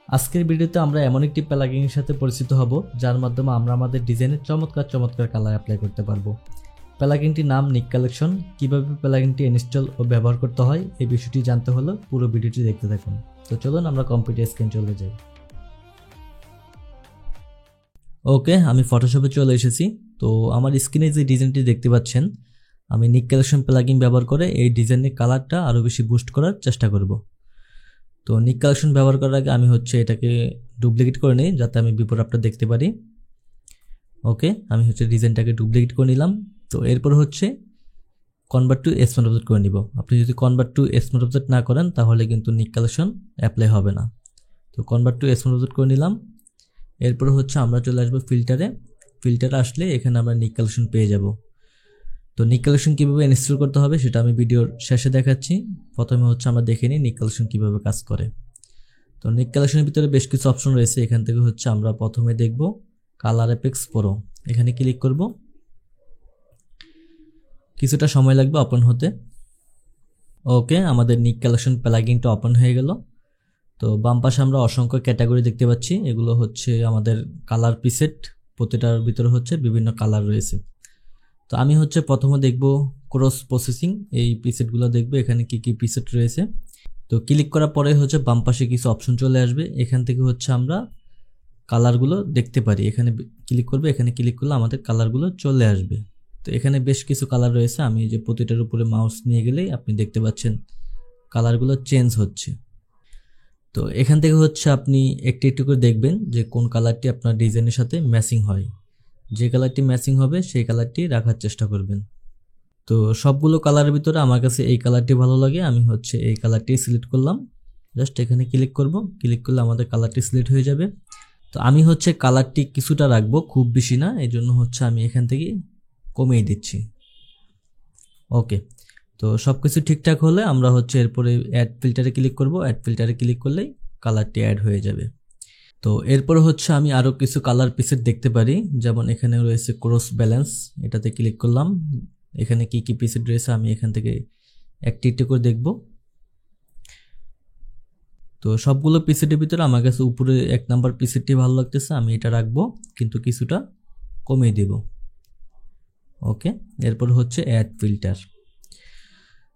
আজকের ভিডিওতে আমরা এমন একটি প্লাগইনের সাথে পরিচিত হব যার মাধ্যমে আমরা আমাদের ডিজাইনে চমৎকার চমৎকার কালার অ্যাপ্লাই করতে পারবো। প্লাগইনটির নাম নিক কালেকশন। কিভাবে প্লাগইনটি ইনস্টল ও ব্যবহার করতে হয় এই বিষয়টি জানতে হলে পুরো ভিডিওটি দেখতে থাকুন। তো চলুন আমরা কম্পিউটার স্ক্রিন চলে যাই। ওকে, আমি ফটোশপে চলে এসেছি। তো আমার স্ক্রিনে যে ডিজাইনটি দেখতে পাচ্ছেন, আমি নিক কালেকশন প্লাগইন ব্যবহার করে এই ডিজাইনের কালারটা আরও বেশি বুস্ট করার চেষ্টা করব। তো নিক কালেকশন ব্যবহার করার আগে আমি এটাকে ডুপ্লিকেট করে নিই যাতে আমি বিফোর আফটার দেখতে পারি। ওকে, আমি ডিজাইনটাকে ডুপ্লিকেট করে নিলাম। তো এরপর কনভার্ট টু স্মার্ট অবজেক্ট করে নিব। আপনি যদি কনভার্ট টু স্মার্ট অবজেক্ট না করেন তাহলে কিন্তু নিক কালেকশন অ্যাপ্লাই হবে না। তো কনভার্ট টু স্মার্ট অবজেক্ট করে নিলাম। এরপর আমরা চলে আসবো ফিল্টারে আসলে এখানে আমরা নিক কালেকশন পেয়ে যাব। তো নিক কালেকশন কীভাবে ইনস্টল করতে হবে সেটা আমি ভিডিওর শেষে দেখাচ্ছি। প্রথমে আমরা দেখে নিই নিক কালেকশন কীভাবে কাজ করে। তো নিক কালেকশনের ভিতরে বেশ কিছু অপশন রয়েছে। এখান থেকে আমরা প্রথমে দেখব কালার এফেক্টস প্রো। এখানে ক্লিক করব। কিছুটা সময় লাগবে ওপেন হতে। ওকে, আমাদের নিক কালেকশন প্লাগইনটা ওপেন হয়ে গেল। তো বাম পাশে আমরা অসংখ্য ক্যাটাগরি দেখতে পাচ্ছি। এগুলো আমাদের কালার প্রিসেট। প্রতিটার ভিতরে বিভিন্ন কালার রয়েছে। তো আমি প্রথমে দেখব ক্রস প্রসেসিং। এই প্রিসেটগুলো দেখব এখানে কি কি প্রিসেট রয়েছে। তো ক্লিক করার পরে বাম পাশে কিছু অপশন চলে আসবে। এখান থেকে আমরা কালারগুলো দেখতে পারি। এখানে ক্লিক করবে। এখানে ক্লিক করলে আমাদের কালারগুলো চলে আসবে। তো এখানে বেশ কিছু কালার রয়েছে। আমি প্রতিটার উপরে মাউস নিয়ে গেলেই আপনি দেখতে পাচ্ছেন কালারগুলো চেঞ্জ হচ্ছে। তো এখান থেকে আপনি একটু একটু করে দেখবেন যে কোন কালারটি আপনার ডিজাইনের সাথে ম্যাচিং হয়। যে কালারটি ম্যাচিং হবে সেই কালারটি রাখার চেষ্টা করবেন। তো সবগুলো কালারের ভিতরে আমার কাছে এই কালারটি ভালো লাগে। আমি এই কালারটি সিলেক্ট করলাম। জাস্ট এখানে ক্লিক করব। ক্লিক করলে আমাদের কালারটি সিলেক্ট হয়ে যাবে। তো আমি কালারটি কিছুটা রাখবো, খুব বেশি না। এই জন্য আমি এখান থেকে কমিয়ে দিচ্ছি। ওকে, তো সব কিছু ঠিকঠাক হলে আমরা এরপরে অ্যাড ফিল্টারে ক্লিক করব। অ্যাড ফিল্টারে ক্লিক করলেই কালারটি অ্যাড হয়ে যাবে। তো এরপর আমি আরও কিছু কালার প্রিসেট দেখতে পারি। যেমন এখানে রয়েছে ক্রস ব্যালেন্স। এটাতে ক্লিক করলাম। এখানে কি কি প্রিসেট রয়েছে আমি এখান থেকে একটি একটি করে দেখব। তো সবগুলো প্রিসেটের ভিতরে আমার কাছে উপরে 1 নাম্বার প্রিসেটটি ভালো লাগতেছে। আমি এটা রাখবো, কিন্তু কিছুটা কমিয়ে দেব। ওকে, এরপর অ্যাড ফিল্টার।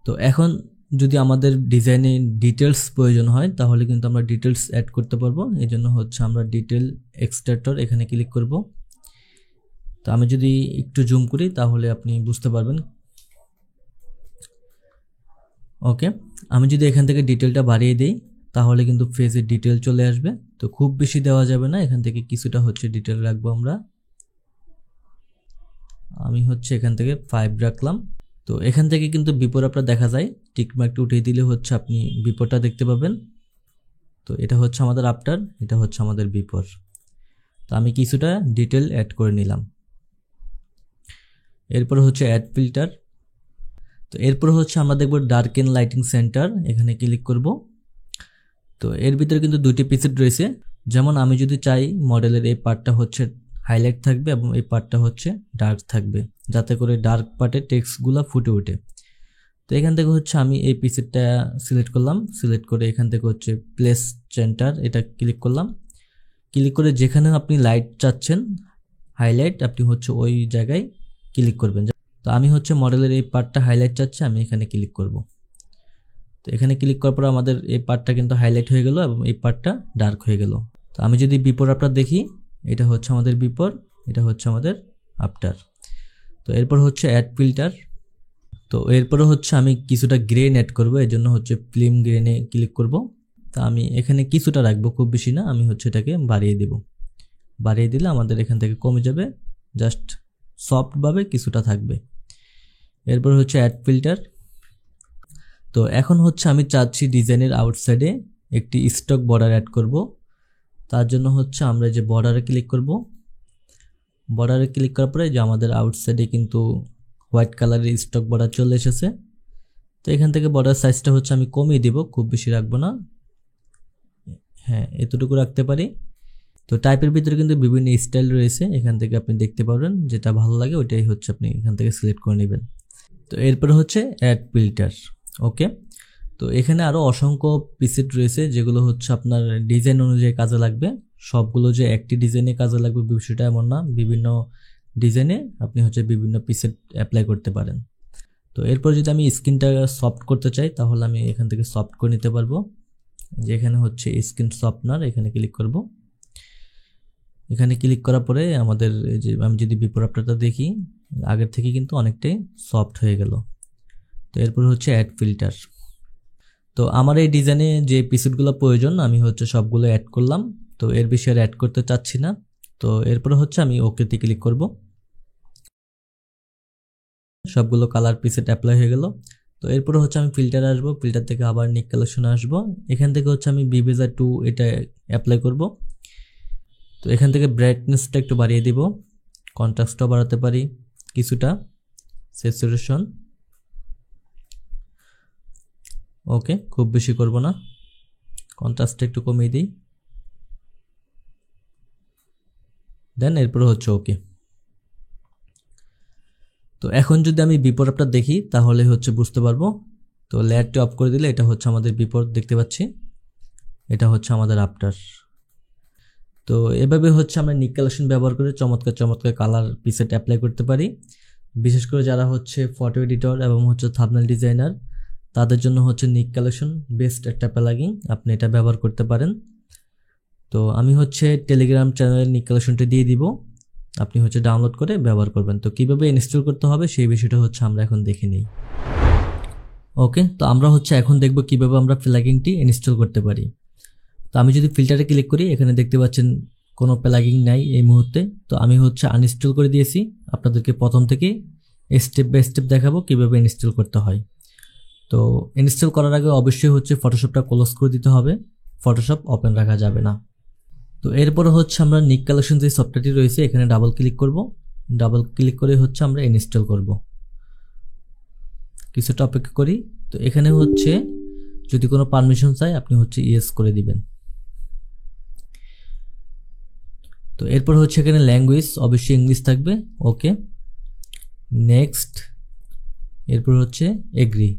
তো এখন যদি আমাদের ডিজাইনে ডিটেলস প্রয়োজন হয় তাহলে কিন্তু আমরা ডিটেলস অ্যাড করতে পারবো। এই জন্য আমরা ডিটেল এক্সট্রাক্টর এখানে ক্লিক করব। তো আমি যদি একটু জুম করি তাহলে আপনি বুঝতে পারবেন। ওকে, আমি যদি এখান থেকে ডিটেলটা বাড়িয়ে দিই তাহলে কিন্তু ফেজের ডিটেল চলে আসবে। তো খুব বেশি দেওয়া যাবে না, এখান থেকে কিছুটা ডিটেল রাখবো আমরা। আমি এখান থেকে 5 রাখলাম। তো এখান থেকে কিন্তু বিপর আপনার দেখা যায়। টিকমার্কটি উঠিয়ে দিলে আপনি বিপরটা দেখতে পাবেন। তো এটা আমাদের আফটার, এটা আমাদের বিপর। তো আমি কিছুটা ডিটেল অ্যাড করে নিলাম। এরপর অ্যাড ফিল্টার। তো এরপর আমরা দেখব ডার্কেন লাইটিং সেন্টার। এখানে ক্লিক করব। তো এর ভিতরে কিন্তু দুটি প্রিসেট রয়েছে। যেমন আমি যদি চাই মডেলের এই পার্টটা হাইলাইট থাকবে এবং এই পার্টটা ডার্ক থাকবে, যাতে করে ডার্ক পার্টে টেক্সটগুলো ফুটে ওঠে। তো এখান থেকে আমি এই প্রিসেটটা সিলেক্ট করলাম। সিলেক্ট করে এখান থেকে প্লেস সেন্টার এটা ক্লিক করলাম। ক্লিক করে যেখানে আপনি লাইট চাচ্ছেন হাইলাইট, আপনি ওই জায়গায় ক্লিক করবেন। তো আমি মডেলের এই পার্টটা হাইলাইট চাচ্ছি, আমি এখানে ক্লিক করব। তো এখানে ক্লিক করার পর আমাদের এই পার্টটা কিন্তু হাইলাইট হয়ে গেল এবং এই পার্টটা ডার্ক হয়ে গেল। তো আমি যদি বিফোর আফটার দেখি, এটা আমাদের বিফোর, এটা আমাদের আফটার। তো এরপর অ্যাড ফিল্টার। তো এরপরে আমি কিছুটা গ্রেন অ্যাড করব। এর জন্য ফিল্ম গ্রেনে ক্লিক করব। তা আমি এখানে কিছুটা রাখবো, খুব বেশি না। আমি এটাকে বাড়িয়ে দেব। বাড়িয়ে দিলে আমাদের এখান থেকে কমে যাবে, জাস্ট সফটভাবে কিছুটা থাকবে। এরপর অ্যাড ফিল্টার। তো এখন আমি চাচ্ছি ডিজাইনের আউটসাইডে একটি স্টক বর্ডার অ্যাড করব। তার জন্য আমরা যে বর্ডারে ক্লিক করব। বর্ডারে ক্লিক করার পরে যে আমাদের আউটসাইডে কিন্তু হোয়াইট কালারের স্টক বর্ডার চলে এসেছে। তো এখান থেকে বর্ডার সাইজটা আমি কমিয়ে দিব, খুব বেশি রাখবো না। হ্যাঁ, এতটুকু রাখতে পারি। তো টাইপের ভিতরে কিন্তু বিভিন্ন স্টাইল রয়েছে, এখান থেকে আপনি দেখতে পারবেন যেটা ভালো লাগে ওইটাই আপনি এখান থেকে সিলেক্ট করে নেবেন। তো এরপর অ্যাড ফিল্টার। ওকে, তো এখানে আরও অসংখ্য প্রিসেট রয়েছে যেগুলো হচ্ছে আপনার ডিজাইন অনুযায়ী কাজে লাগবে। সবগুলো যে একটি ডিজাইনে কাজে লাগবে বিষয়টা এমন না, বিভিন্ন ডিজাইনে আপনি হচ্ছে বিভিন্ন প্রিসেট অ্যাপ্লাই করতে পারেন। তো এরপর যদি আমি স্ক্রিনটা সফট করতে চাই তাহলে আমি এখান থেকে সফট করে নিতে পারবো। যেখানে হচ্ছে স্ক্রিন সফটনার, এখানে ক্লিক করব। এখানে ক্লিক করার পরে আমাদের যে আমি যদি বিফোর আফটারটা দেখি আগের থেকে কিন্তু অনেকটাই সফট হয়ে গেল। তো এরপর হচ্ছে অ্যাড ফিল্টার। তো আমার এই ডিজাইনে যে প্রিসেটগুলো প্রয়োজন আমি হচ্ছে সবগুলো অ্যাড করলাম। তো এর বেশি আর অ্যাড করতে চাচ্ছি না। তো এরপর হচ্ছে আমি ওকেতে ক্লিক করব। সবগুলো কালার প্রিসেট অ্যাপ্লাই হয়ে গেল। তো এরপর হচ্ছে আমি ফিল্টারে আসবো, ফিল্টার থেকে আবার নিক কালেকশনে আসবো। এখান থেকে হচ্ছে আমি বিবেজা 2 এটা অ্যাপ্লাই করব। তো এখান থেকে ব্রাইটনেসটা একটু বাড়িয়ে দিব, কন্ট্রাস্টটাও বাড়াতে পারি কিছুটা, স্যাচুরেশন ওকে, খুব বেশি করব না, কন্ট্রাস্টটা একটু কমিয়ে দিই। দেন এরপর হচ্ছে ওকে। তো এখন যদি আমি বিফোর আফটার দেখি তাহলে হচ্ছে বুঝতে পারবো। তো লেয়ারটি অফ করে দিলে এটা হচ্ছে আমাদের বিফোর দেখতে পাচ্ছি, এটা হচ্ছে আমাদের আফটার। তো এভাবে হচ্ছে আমরা নিক কালেকশন ব্যবহার করে চমৎকার চমৎকার কালার প্রিসেট অ্যাপ্লাই করতে পারি। বিশেষ করে যারা হচ্ছে ফটো এডিটর এবং হচ্ছে থাম্বনেল ডিজাইনার তাদের জন্য হচ্ছে নিক কালেকশন বেস্ট একটা প্লাগইন, আপনি এটা ব্যবহার করতে পারেন। তো আমি হচ্ছে টেলিগ্রাম চ্যানেলের নিক কালেকশনটা দিয়ে দিব, আপনি হচ্ছে ডাউনলোড করে ব্যবহার করবেন। তো কিভাবে ইনস্টল করতে হবে সেই বিষয়টা হচ্ছে আমরা এখন দেখে নিই। ওকে, তো আমরা হচ্ছে এখন দেখব কিভাবে আমরা প্লাগইনটি ইনস্টল করতে পারি। তো আমি যদি ফিল্টারে ক্লিক করি এখানে দেখতে পাচ্ছেন কোনো প্লাগইন নাই এই মুহূর্তে। তো আমি হচ্ছে আনইনস্টল করে দিয়েছি, আপনাদেরকে প্রথম থেকে স্টেপ বাই স্টেপ দেখাবো কিভাবে ইনস্টল করতে হয়। তো ইনস্টল করার আগে অবশ্যই হচ্ছে ফটোশপটা ক্লোজ করে দিতে হবে, ফটোশপ ওপেন রাখা যাবে না। তো এরপর হচ্ছে আমরা নিক কালেকশন যে সফটওয়্যারটি রয়েছে এখানে ডাবল ক্লিক করব। ডাবল ক্লিক করে হচ্ছে আমরা ইনস্টল করব। কিছুটা অপেক্ষা করি। তো এখানে হচ্ছে যদি কোনো পারমিশন চাই আপনি হচ্ছে ইয়েস করে দিবেন। তো এরপর হচ্ছে এখানে ল্যাঙ্গুয়েজ অবশ্যই ইংলিশ থাকবে, ওকে নেক্সট, এরপর হচ্ছে এগ্রি।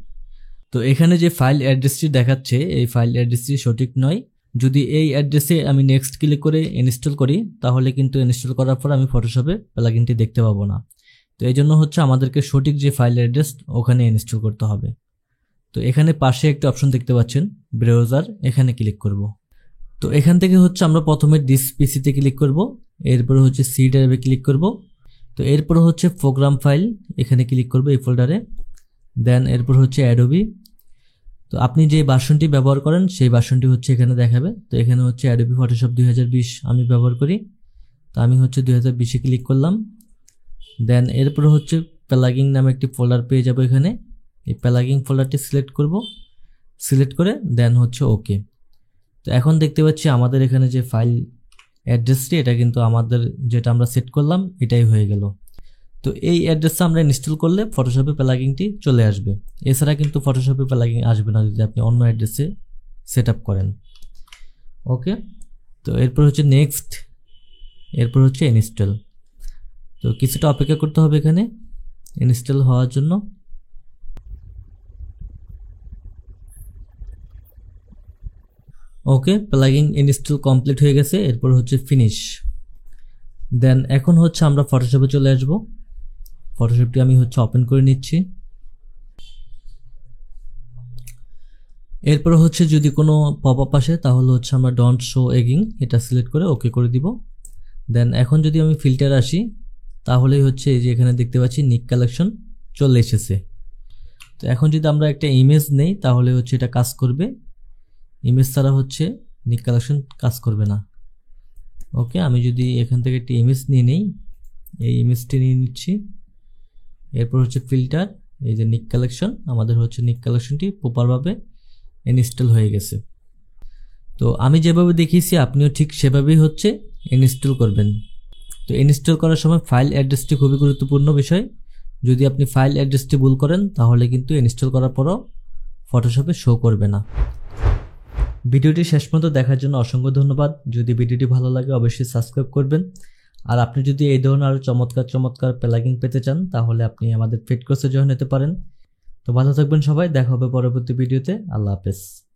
তো এখানে যে ফাইল অ্যাড্রেসটি দেখাচ্ছে এই ফাইল অ্যাড্রেসটি সঠিক নয়। যদি এই অ্যাড্রেসে আমি নেক্সট ক্লিক করে ইনস্টল করি তাহলে কিন্তু ইনস্টল করার পর আমি ফটোশপে প্লাগইনটি দেখতে পাবো না। তো এই জন্য হচ্ছে আমাদেরকে সঠিক যে ফাইল অ্যাড্রেস ওখানে ইনস্টল করতে হবে। তো এখানে পাশে একটা অপশন দেখতে পাচ্ছেন ব্রাউজার, এখানে ক্লিক করব। তো এখান থেকে হচ্ছে আমরা প্রথমে দিস পিসিতে ক্লিক করব, এরপর হচ্ছে সি ড্রাইভে ক্লিক করব। তো এরপর হচ্ছে প্রোগ্রাম ফাইল, এখানে ক্লিক করব এই ফোল্ডারে। দেন এরপর হচ্ছে অ্যাডোবি। তো আপনি যে ভার্সনটি ব্যবহার করেন সেই ভার্সনটি হচ্ছে এখানে দেখাবে। তো এখানে হচ্ছে অ্যাডোবি ফটোশপ 2020 আমি ব্যবহার করি, তো আমি হচ্ছে 2020-এ ক্লিক করলাম। দেন এরপর হচ্ছে প্লাগইন নামে একটি ফোল্ডার পেয়ে যাব, এখানে এই প্লাগইন ফোল্ডারটি সিলেক্ট করব, সিলেক্ট করে দেন হচ্ছে ওকে। তো এখন দেখতে পাচ্ছি আমাদের এখানে যে ফাইল অ্যাড্রেসটি এটা কিন্তু আমাদের যেটা আমরা সেট করলাম এটাই হয়ে গেল। তো এই অ্যাড্রেসটা আমরা ইনস্টল করলে ফটোশপে প্লাগইনটি চলে আসবে, এছাড়া কিন্তু ফটোশপে প্লাগইন আসবে না যদি আপনি অন্য অ্যাড্রেসে সেট আপ করেন। ওকে, তো এরপর হচ্ছে নেক্সট, এরপর হচ্ছে ইনস্টল। তো কিছুটা অপেক্ষা করতে হবে এখানে ইনস্টল হওয়ার জন্য। ওকে, প্লাগইন ইনস্টল কমপ্লিট হয়ে গেছে, এরপর হচ্ছে ফিনিশ। দেন এখন হচ্ছে আমরা ফটোশপে চলে আসব। ফটোশপটি আমি হচ্ছে ওপেন করে নিচ্ছি। এরপর হচ্ছে যদি কোনো পপ আপ আসে তাহলে হচ্ছে আমরা ডোন্ট শো এগেইন এটা সিলেক্ট করে ওকে করে দিব। দেন এখন যদি আমি ফিল্টার আসি তাহলেই হচ্ছে এই যে এখানে দেখতে পাচ্ছি নিক কালেকশন চলে এসেছে। তো এখন যদি আমরা একটা ইমেজ নেই তাহলে হচ্ছে এটা কাজ করবে, ইমেজ ছাড়া হচ্ছে নিক কালেকশন কাজ করবে না। ওকে, আমি যদি এখান থেকে একটা ইমেজ নিয়ে নেই, এই ইমেজটি নিয়ে নিচ্ছি। এরপর হচ্ছে ফিল্টার, এই যে নিক কালেকশন, আমাদের হচ্ছে নিক কালেকশনটি প্রপারভাবে ইনস্টল হয়ে গেছে। তো আমি যেভাবে দেখিয়েছি আপনিও ঠিক সেভাবেই হচ্ছে ইনস্টল করবেন। তো ইনস্টল করার সময় ফাইল অ্যাড্রেসটি খুবই গুরুত্বপূর্ণ বিষয়, যদি আপনি ফাইল অ্যাড্রেসটি ভুল করেন তাহলে কিন্তু ইনস্টল করার পরও ফটোশপে শো করবে না। ভিডিওটি শেষ পর্যন্ত দেখার জন্য অসংখ্য ধন্যবাদ। যদি ভিডিওটি ভালো লাগে অবশ্যই সাবস্ক্রাইব করবেন। আর আপনি যদি এই ধরনের আরও চমৎকার চমৎকার প্লাগইন পেতে চান তাহলে আপনি আমাদের পেড কোর্সে জয়েন হতে পারেন। তো ভালো থাকবেন সবাই, দেখা হবে পরবর্তী ভিডিওতে। আল্লাহ হাফেজ।